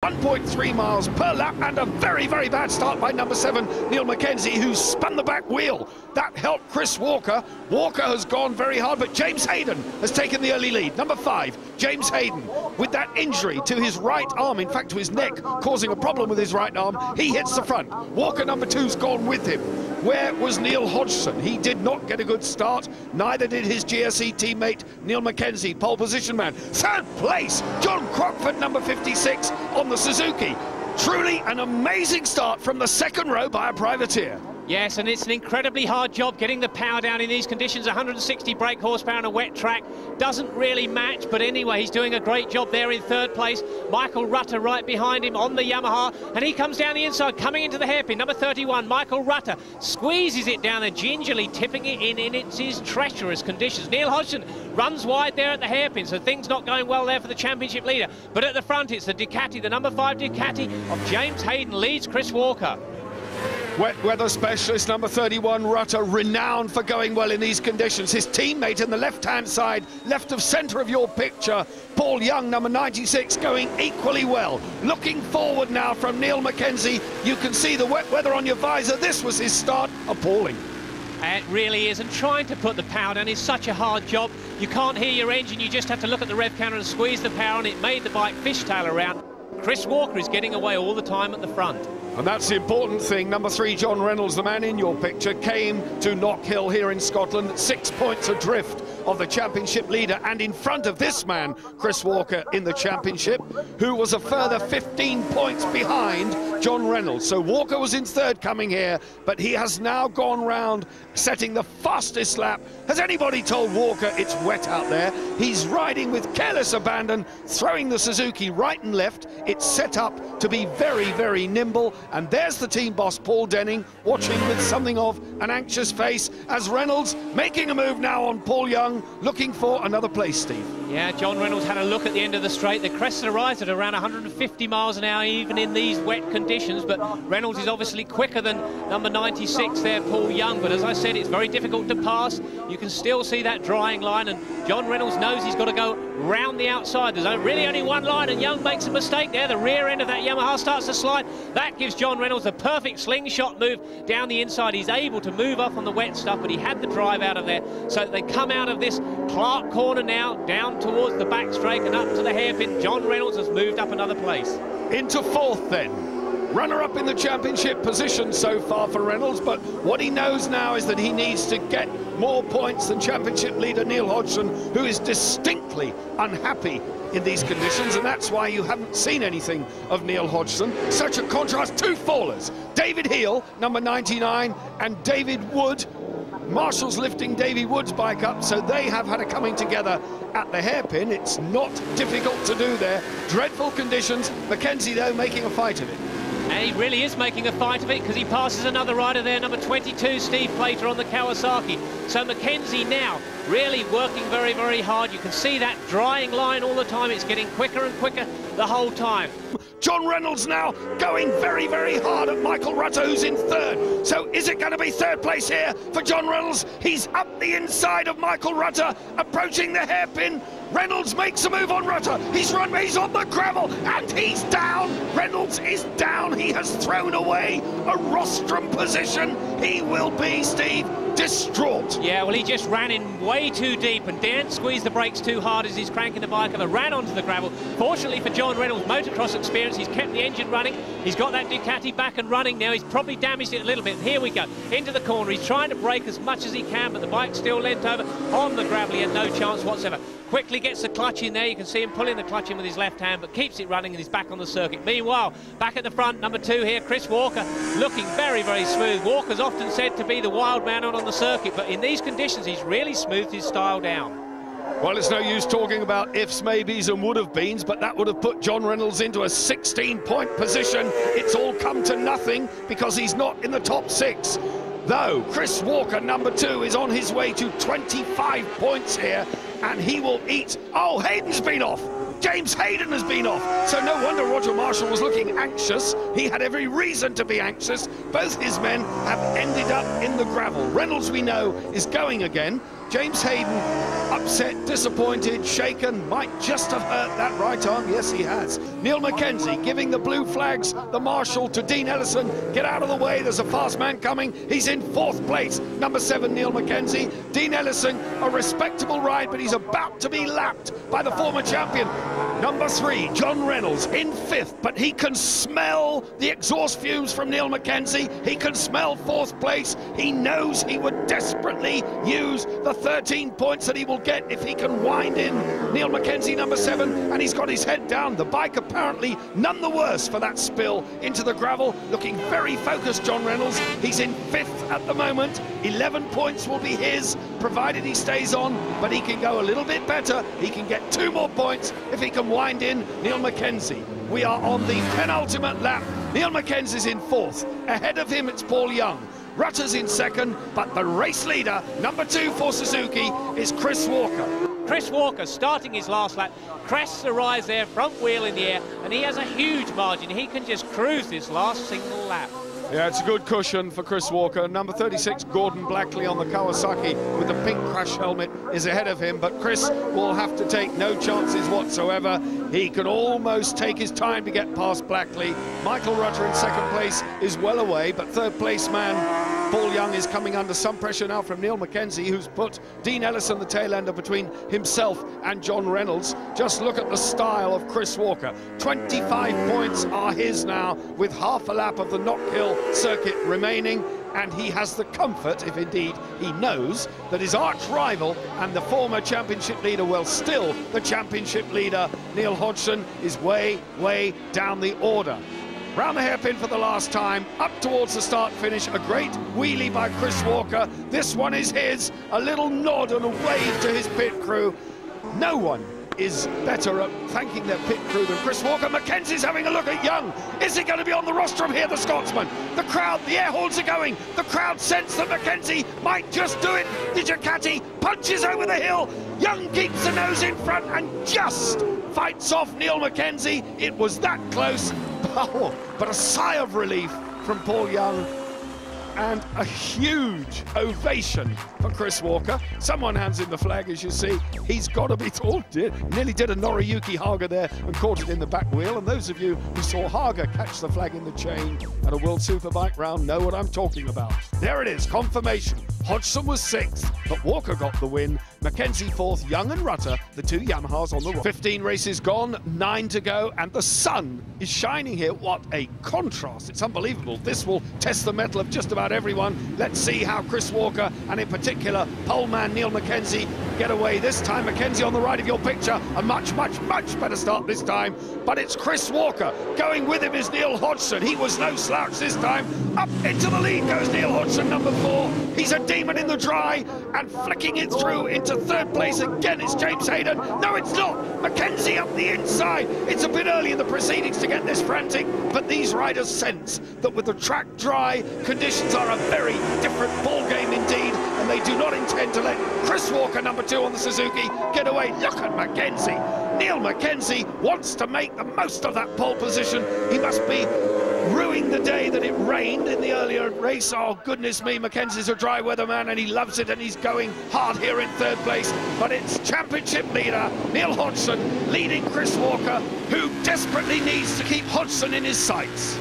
1.3 miles per lap, and a very, very bad start by number 7, Neil Mackenzie, who spun the back wheel. That helped Chris Walker. Walker has gone very hard, but James Hayden has taken the early lead. Number 5, James Hayden, with that injury to his right arm, in fact to his neck, causing a problem with his right arm, he hits the front. Walker, number 2's gone with him. Where was Neil Hodgson? He did not get a good start, neither did his GSE teammate Neil Mackenzie, pole position man. Third place, John Crockford, number 56, on the Suzuki. Truly an amazing start from the second row by a privateer. Yes, and it's an incredibly hard job getting the power down in these conditions. 160 brake horsepower on a wet track doesn't really match, but anyway, he's doing a great job there in third place. Michael Rutter right behind him on the Yamaha, and he comes down the inside, coming into the hairpin. Number 31, Michael Rutter, squeezes it down there, gingerly tipping it in it's his treacherous conditions. Neil Hodgson runs wide there at the hairpin, so things not going well there for the championship leader. But at the front, it's the Ducati, the number 5 Ducati of James Hayden leads Chris Walker. Wet weather specialist number 31, Rutter, renowned for going well in these conditions. His teammate in the left-hand side, left of centre of your picture, Paul Young, number 96, going equally well. Looking forward now from Neil Mackenzie. You can see the wet weather on your visor. This was his start. Appalling. It really is, and trying to put the power down is such a hard job. You can't hear your engine, you just have to look at the rev counter and squeeze the power, and it made the bike fishtail around. Chris Walker is getting away all the time at the front. And that's the important thing. Number 3, John Reynolds, the man in your picture, came to Knockhill here in Scotland, 6 points adrift of the championship leader, and in front of this man, Chris Walker, in the championship, who was a further 15 points behind John Reynolds. So Walker was in third coming here, but he has now gone round setting the fastest lap. Has anybody told Walker it's wet out there? He's riding with careless abandon, throwing the Suzuki right and left. It's set up to be very, very nimble. And there's the team boss, Paul Denning, watching with something of an anxious face as Reynolds making a move now on Paul Young, looking for another place, Steve. Yeah, John Reynolds had a look at the end of the straight. The Cressida rise at around 150 miles an hour, even in these wet conditions. But Reynolds is obviously quicker than number 96 there, Paul Young. But as I said, it's very difficult to pass. You can still see that drying line, and John Reynolds knows he's got to go round the outside. There's really only one line, and Young makes a mistake there. The rear end of that Yamaha starts to slide. That gives John Reynolds a perfect slingshot move down the inside. He's able to move up on the wet stuff, but he had the drive out of there. So they come out of this Clark corner now, down towards the back straight and up to the hairpin. John Reynolds has moved up another place. Into fourth then. Runner-up in the championship position so far for Reynolds, but what he knows now is that he needs to get more points than championship leader Neil Hodgson, who is distinctly unhappy in these conditions, and that's why you haven't seen anything of Neil Hodgson. Such a contrast. Two fallers, David Heel, number 99, and David Wood. Marshall's lifting Davy Wood's bike up, so they have had a coming together at the hairpin. It's not difficult to do there. Dreadful conditions. Mackenzie, though, making a fight of it. And he really is making a fight of it, because he passes another rider there, number 22, Steve Plater on the Kawasaki. So Mackenzie now really working very, very hard. You can see that drying line all the time. It's getting quicker and quicker the whole time. John Reynolds now going very, very hard at Michael Rutter, who's in third. So is it going to be third place here for John Reynolds? He's up the inside of Michael Rutter, approaching the hairpin. Reynolds makes a move on Rutter. He's on the gravel, and he's down. Reynolds is down. He has thrown away a rostrum position. He will be, Steve, distraught. Yeah, well, he just ran in way too deep and daren't squeeze the brakes too hard as he's cranking the bike over, ran onto the gravel. Fortunately for John Reynolds' motocross experience, he's kept the engine running. He's got that Ducati back and running now. He's probably damaged it a little bit. Here we go, into the corner. He's trying to brake as much as he can, but the bike's still leant over on the gravel. He had no chance whatsoever. Quickly gets the clutch in there. You can see him pulling the clutch in with his left hand, but keeps it running, and he's back on the circuit. Meanwhile, back at the front, number 2 here, Chris Walker, looking very, very smooth. Walker's often said to be the wild man out on the circuit, but in these conditions, he's really smoothed his style down. Well, it's no use talking about ifs, maybes and would have beens, but that would have put John Reynolds into a 16-point position. It's all come to nothing because he's not in the top 6. Though Chris Walker, number 2, is on his way to 25 points here, and he will eat. Oh, Hayden's been off. James Hayden has been off. So no wonder Roger Marshall was looking anxious. He had every reason to be anxious. Both his men have ended up in the gravel. Reynolds, we know, is going again. James Hayden upset, disappointed, shaken, might just have hurt that right arm. Yes, he has. Neil Mackenzie giving the blue flags, the marshal to Dean Ellison. Get out of the way, there's a fast man coming. He's in 4th place, number 7, Neil Mackenzie. Dean Ellison, a respectable ride, but he's about to be lapped by the former champion. Number 3, John Reynolds, in 5th, but he can smell the exhaust fumes from Neil Mackenzie. He can smell 4th place. He knows he would desperately use the 13 points that he will get if he can wind in Neil Mackenzie, number 7, and he's got his head down. The bike apparently none the worse for that spill into the gravel. Looking very focused, John Reynolds. He's in 5th at the moment. 11 points will be his, provided he stays on, but he can go a little bit better. He can get 2 more points if he can wind in Neil Mackenzie. We are on the penultimate lap. Neil Mackenzie's in 4th. Ahead of him, it's Paul Young. Rutter's in 2nd, but the race leader, number 2 for Suzuki, is Chris Walker. Chris Walker starting his last lap, crests the rise there, front wheel in the air, and he has a huge margin. He can just cruise this last single lap. Yeah, it's a good cushion for Chris Walker. Number 36, Gordon Blackley on the Kawasaki with the pink crash helmet is ahead of him, but Chris will have to take no chances whatsoever. He can almost take his time to get past Blackley. Michael Rutter in 2nd place is well away, but 3rd place man Paul Young is coming under some pressure now from Neil Mackenzie, who's put Dean Ellison, the tail ender, between himself and John Reynolds. Just look at the style of Chris Walker. 25 points are his now, with half a lap of the Knockhill circuit remaining, and he has the comfort, if indeed he knows, that his arch rival and the former championship leader, well, still the championship leader, Neil Hodgson, is way down the order. Round the hairpin for the last time, up towards the start-finish, a great wheelie by Chris Walker. This one is his, a little nod and a wave to his pit crew. No one is better at thanking their pit crew than Chris Walker. Mackenzie's having a look at Young. Is he going to be on the rostrum here, the Scotsman? The crowd, the air horns are going. The crowd sense that Mackenzie might just do it. The Ducati punches over the hill. Young keeps the nose in front and just fights off Neil Mackenzie. It was that close. Oh, but a sigh of relief from Paul Young and a huge ovation for Chris Walker. Someone hands him the flag, as you see. He's got to be told. Nearly did a Noriyuki Haga there and caught it in the back wheel. And those of you who saw Haga catch the flag in the chain at a World Superbike round know what I'm talking about. There it is, confirmation. Hodgson was 6th, but Walker got the win. Mackenzie 4th, Young and Rutter, the 2 Yamahas on the road. 15 races gone, 9 to go, and the sun is shining here. What a contrast. It's unbelievable. This will test the mettle of just about everyone. Let's see how Chris Walker, and in particular, poleman Neil Mackenzie, get away this time. Mackenzie on the right of your picture. A much better start this time. But it's Chris Walker. Going with him is Neil Hodgson. He was no slouch this time. Up into the lead goes Neil Hodgson, number 4. He's a demon in the dry, and flicking it through into 3rd place again. It's James Hayden. No, it's not. Mackenzie up the inside. It's a bit early in the proceedings to get this frantic, but these riders sense that with the track dry, conditions are a very different ball game indeed, and they do not intend to let Chris Walker, number 2 on the Suzuki, get away. Look at Mackenzie. Neil Mackenzie wants to make the most of that pole position. He must be ruining the day that it rained in the earlier race. Oh, goodness me, Mackenzie's a dry weather man and he loves it, and he's going hard here in 3rd place. But it's championship leader Neil Hodgson leading Chris Walker, who desperately needs to keep Hodgson in his sights.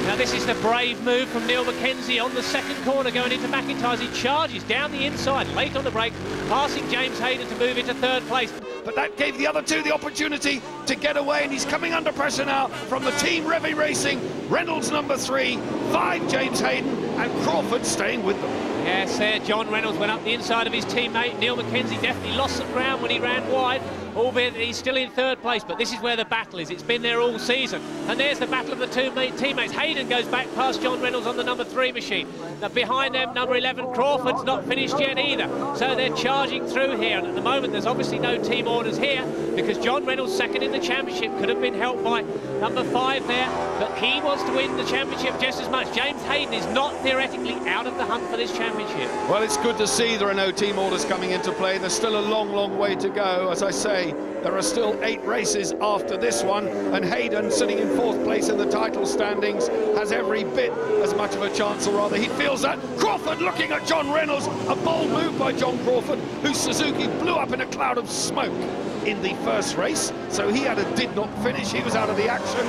Now this is the brave move from Neil Mackenzie on the 2nd corner going into McIntyre's. He charges down the inside, late on the break, passing James Hayden to move into 3rd place. But that gave the other 2 the opportunity to get away, and he's coming under pressure now from the team Revy Racing. Reynolds number 3, 5 James Hayden, and Crawford staying with them. Yes, there John Reynolds went up the inside of his teammate. Neil Mackenzie definitely lost some ground when he ran wide, albeit that he's still in 3rd place, but this is where the battle is. It's been there all season. And there's the battle of the 2 teammates. Hayden goes back past John Reynolds on the number 3 machine. Now behind them, number 11, Crawford's not finished yet either. So they're charging through here, and at the moment there's obviously no team orders here because John Reynolds 2nd in the the championship. Could have been helped by number 5 there, but he wants to win the championship just as much. James Hayden is not theoretically out of the hunt for this championship. Well, it's good to see there are no team orders coming into play. There's still a long, long way to go. As I say, there are still 8 races after this one, and Hayden, sitting in 4th place in the title standings, has every bit as much of a chance, or rather he feels that. Crawford looking at John Reynolds, a bold move by John Crawford, whose Suzuki blew up in a cloud of smoke in the first race, so he did not finish. He was out of the action.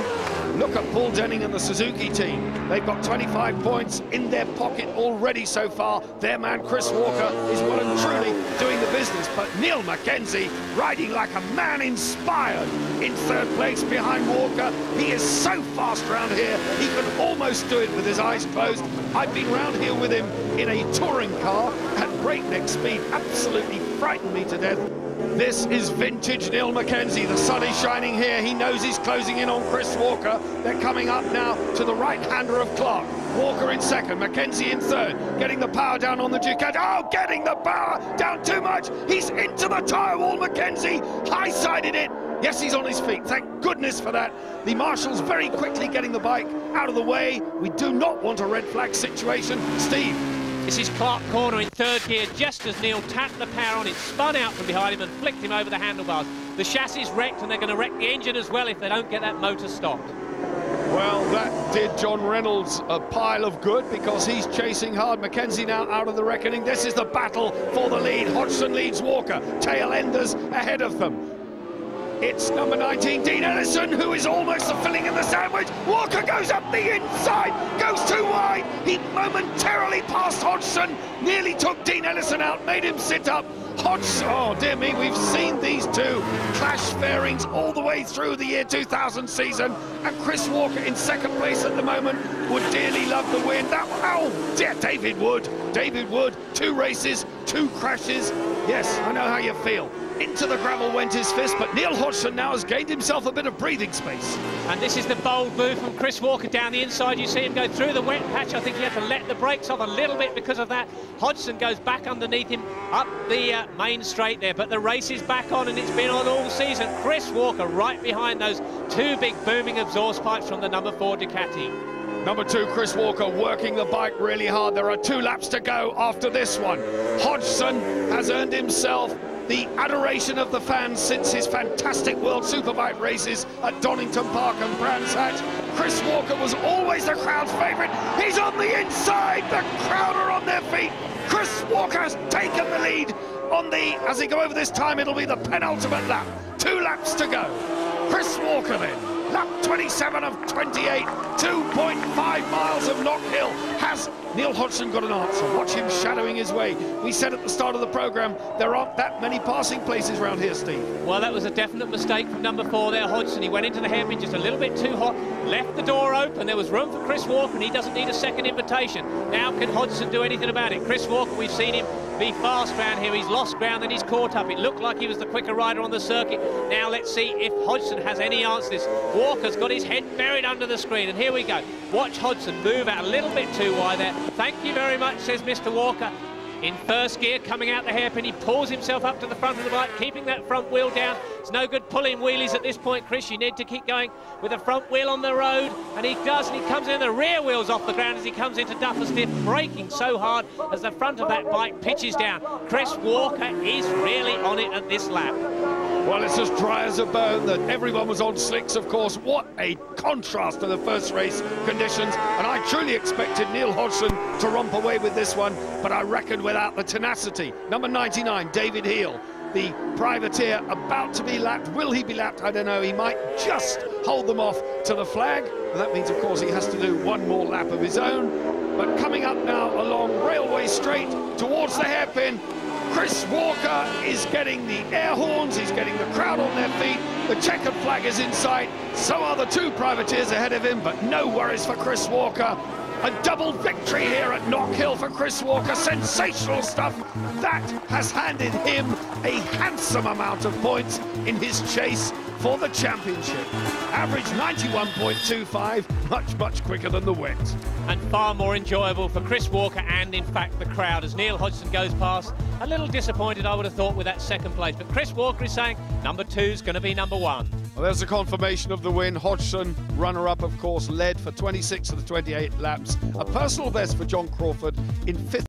Look at Paul Denning and the Suzuki team. They've got 25 points in their pocket already so far. Their man Chris Walker is well and truly doing the business, but Neil Mackenzie riding like a man inspired in 3rd place behind Walker. He is so fast round here, he can almost do it with his eyes closed. I've been round here with him in a touring car at breakneck speed, absolutely frightened me to death. This is vintage Neil Mackenzie. The sun is shining here. He knows he's closing in on Chris Walker. They're coming up now to the right-hander of Clark. Walker in 2nd, Mackenzie in 3rd, getting the power down on the Ducati. Oh, getting the power down too much. He's into the tyre wall, Mackenzie. High-sided it. Yes, he's on his feet. Thank goodness for that. The marshals very quickly getting the bike out of the way. We do not want a red flag situation. Steve. This is Clark Corner in 3rd gear, just as Neil tapped the power on it, spun out from behind him and flicked him over the handlebars. The chassis is wrecked, and they're going to wreck the engine as well if they don't get that motor stopped. Well, that did John Reynolds a pile of good, because he's chasing hard. Mackenzie now out of the reckoning. This is the battle for the lead. Hodgson leads Walker. Tail enders ahead of them. It's number 19, Dean Ellison, who is almost the filling in the sandwich. Walker goes up the inside, goes too wide. He momentarily passed Hodgson, nearly took Dean Ellison out, made him sit up. Hodgson, oh dear me, we've seen these two clash fairings all the way through the year 2000 season, and Chris Walker in 2nd place at the moment would dearly love the win. That, oh dear, David Wood, 2 races, 2 crashes. Yes, I know how you feel. Into the gravel went his fist, but Neil Hodgson now has gained himself a bit of breathing space. And this is the bold move from Chris Walker down the inside. You see him go through the wet patch. I think he had to let the brakes off a little bit because of that. Hodgson goes back underneath him up the main straight there, but the race is back on, and it's been on all season. Chris Walker right behind those 2 big booming exhaust pipes from the number 4 Ducati. Number 2, Chris Walker, working the bike really hard. There are 2 laps to go after this one. Hodgson has earned himself the adoration of the fans since his fantastic World Superbike races at Donington Park and Brands Hatch. Chris Walker was always the crowd's favourite. He's on the inside. The crowd are on their feet. Chris Walker has taken the lead on the, as they go over this time, it'll be the penultimate lap. 2 laps to go. Chris Walker then, lap 27 of 28, 2.5 miles of Knockhill. Has Neil Hodgson got an answer? Watch him shadowing his way. We said at the start of the programme, there aren't that many passing places around here, Steve. Well, that was a definite mistake from number 4 there, Hodgson. He went into the hairpin just a little bit too hot, left the door open. There was room for Chris Walker, and he doesn't need a second invitation. Now can Hodgson do anything about it? Chris Walker, we've seen him be fast round here. He's lost ground, then he's caught up. It looked like he was the quicker rider on the circuit. Now let's see if Hodgson has any answers. Walker's got his head buried under the screen, and here we go. Watch Hodgson move out a little bit too wide there. Thank you very much, says Mr. Walker. In 1st gear, coming out the hairpin, he pulls himself up to the front of the bike, keeping that front wheel down. It's no good pulling wheelies at this point, Chris. You need to keep going with the front wheel on the road, and he does, and he comes in, the rear wheel's off the ground as he comes into Duffer Stiff, braking so hard as the front of that bike pitches down. Chris Walker is really on it at this lap. Well, it's as dry as a bone that everyone was on slicks, of course. What a contrast to the first race conditions. And I truly expected Neil Hodgson to romp away with this one, but I reckoned without the tenacity. Number 99, David Heel, the privateer, about to be lapped. Will he be lapped? I don't know. He might just hold them off to the flag. And that means, of course, he has to do 1 more lap of his own. But coming up now along Railway Straight towards the hairpin, Chris Walker is getting the air horns, he's getting the crowd on their feet, the checkered flag is in sight, so are the 2 privateers ahead of him, but no worries for Chris Walker. A double victory here at Knockhill for Chris Walker, sensational stuff. That has handed him a handsome amount of points in his chase for the championship. Average 91.25, much quicker than the wet. And far more enjoyable for Chris Walker and, in fact, the crowd as Neil Hodgson goes past. A little disappointed, I would have thought, with that 2nd place. But Chris Walker is saying number 2's going to be number 1. Well, there's a confirmation of the win. Hodgson, runner-up, of course, led for 26 of the 28 laps. A personal best for John Crawford in 5th.